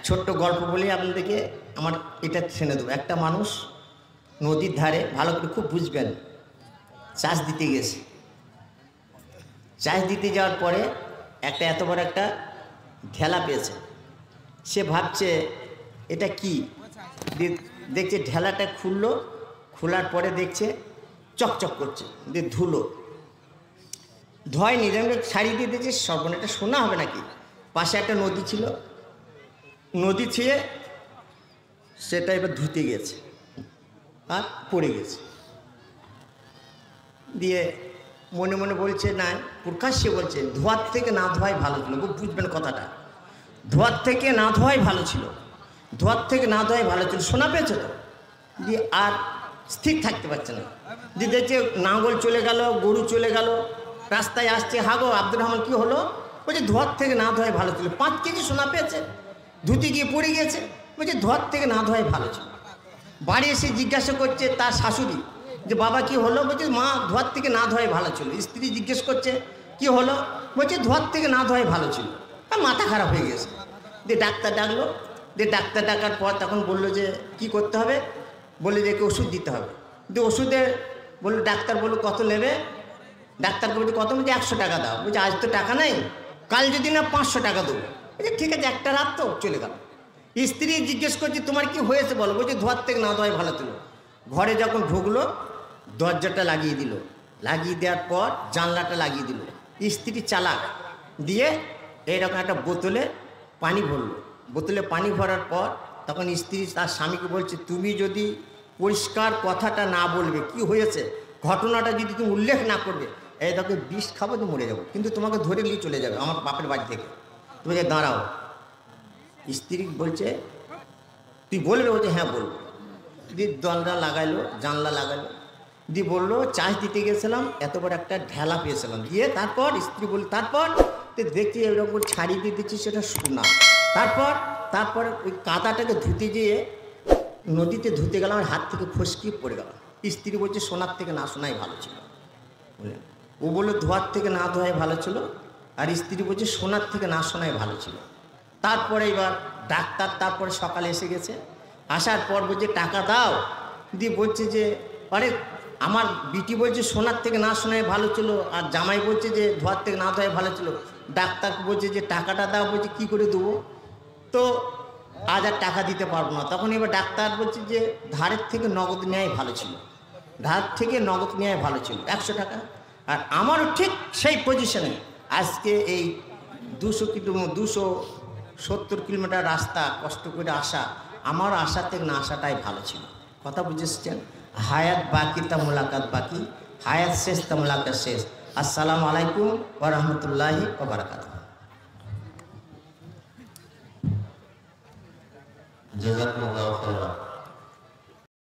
ছোট্ট গল্প বলি আপনাদেরকে, আমার এটা ছেড়ে দেবো। একটা মানুষ নদীর ধারে, ভালো করে খুব বুঝবেন, চাষ দিতে গেছে। চাষ দিতে যাওয়ার পরে একটা এত বড় একটা ঢেলা পেয়েছে। সে ভাবছে এটা কি, দেখছে ঢেলাটা খুললো, খোলার পরে দেখছে চকচক করছে, ধুলো, ধয় নিজেকে ছাড়িয়ে দিয়ে দিয়েছে। সর্বনা এটা শোনা হবে নাকি, পাশে একটা নদী ছিল, নদী ছেয়ে সেটা এবার ধুতে গেছে আর পড়ে গেছে। দিয়ে মনে মনে বলছে, না প্রকাশ্যে বলছে, ধোয়ার থেকে না ধোয়াই ভালো ছিল। খুব বুঝবেন কথাটা, ধোয়ার থেকে না ধোয়াই ভালো ছিল, ধোয়ার থেকে না ধোয়াই ভালো ছিল। শোনা পেয়েছে তো? দিয়ে আর স্থির থাকতে পারছে না। দিয়ে দেখছে নাঙ্গল চলে গেল, গরু চলে গেল, রাস্তায় আসছে, হাগো আব্দুর রহমান কী হলো? বলছে ধোয়ার থেকে না ধোয়াই ভালো ছিল। 5 কেজি সোনা পেয়েছে, ধুতে গিয়ে পড়ে গিয়েছে। বলছে ধোয়ার থেকে না ধোয়াই ভালো ছিল। বাড়ি এসে জিজ্ঞাসা করছে তার শাশুড়ি যে বাবা কি হলো? বলছে মা ধোয়ার থেকে না ধোয়াই ভালো ছিল। স্ত্রী জিজ্ঞেস করছে কি হলো? বলছে ধোয়ার থেকে না ধোয়াই ভালো ছিল। আর মাথা খারাপ হয়ে গেছে। দিয়ে ডাক্তার ডাকলো, দিয়ে ডাক্তার ডাকার পর তখন বললো যে কি করতে হবে? বলে যে ওষুধ দিতে হবে। দিয়ে ওষুধে বললো, ডাক্তার বললো কত নেবে? ডাক্তারকে বলছে কত? বলছে 100 টাকা দাও। বলছে আজ তো টাকা নেই, কাল যদি না 500 টাকা দেবো। বলছে ঠিক আছে, একটা রাত তো চলে গেল। স্ত্রী জিজ্ঞেস করছে তোমার কি হয়েছে বলো? বলছে ধোয়ার থেকে না ধোয়াই ভালো ছিল। ঘরে যখন ঢুকলো, দরজাটা লাগিয়ে দিল, লাগিয়ে দেওয়ার পর জানলাটা লাগিয়ে দিল। স্ত্রী চালাক, দিয়ে এইরকম একটা বোতলে পানি ভরলো। বোতলে পানি ভরার পর তখন স্ত্রী তার স্বামীকে বলছে তুমি যদি পরিষ্কার কথাটা না বলবে, কি হয়েছে ঘটনাটা যদি তুমি উল্লেখ না করবে, এই তোকে বিষ খাবো তো মরে যাবো, কিন্তু তোমাকে ধরে নিয়ে চলে যাবে আমার বাপের বাড়ি থেকে। তুমি যে দাঁড়াও। স্ত্রী বলছে তুই বলবে? বলছে হ্যাঁ বলবো। দিয়ে দরজা লাগাইলো, জানলা লাগাইলো, দিয়ে বললো চাষ দিতে গেছিলাম, এত বড় একটা ঢেলা পেয়েছিলাম। দিয়ে তারপর স্ত্রী বলল তারপর দেখছি এরকম ছাড়িয়ে দিয়ে দিচ্ছি, সেটা সোনা। তারপর ওই কাদাটাকে ধুতে গিয়ে নদীতে ধুতে গেলাম, হাত থেকে ফসকিয়ে পড়ে গেলাম। স্ত্রী বলছে সোনার থেকে না শোনাই ভালো ছিল। বললেন ও বললো ধোয়ার থেকে না ধোয়াই ভালো ছিল, আর স্ত্রী বলছে সোনার থেকে না শোনাই ভালো ছিল। তারপরে এবার ডাক্তার তারপরে সকালে এসে গেছে, আসার পর বলছে টাকা দাও। দিয়ে বলছে যে আরে আমার বিটি বলছে সোনার থেকে না শোনাই ভালো ছিল, আর জামাই বলছে যে ধোয়ার থেকে না ধোয়াই ভালো ছিল। ডাক্তারকে বলছে যে টাকাটা দাও। বলছে কী করে দেবো? তো আজ আর টাকা দিতে পারবো না। তখন এবার ডাক্তার বলছে যে ধারের থেকে নগদ নেওয়াই ভালো ছিল, ধার থেকে নগদ নেওয়াই ভালো ছিল 100 টাকা। আর আমারও ঠিক সেই পজিশনে আজকে এই 270 কিলোমিটার রাস্তা কষ্ট করে আসা, আমার আশা থেকে না আসাটাই ভালো ছিল। কথা বুঝেছেন? হায়াত বাকি তা মোলাকাত বাকি, হায়াত শেষ তা মোলাকাত শেষ। আসসালামু আলাইকুম ওয়া রাহমাতুল্লাহি ওয়া বারাকাতুহু। জাযাকুমুল্লাহু খাইরান।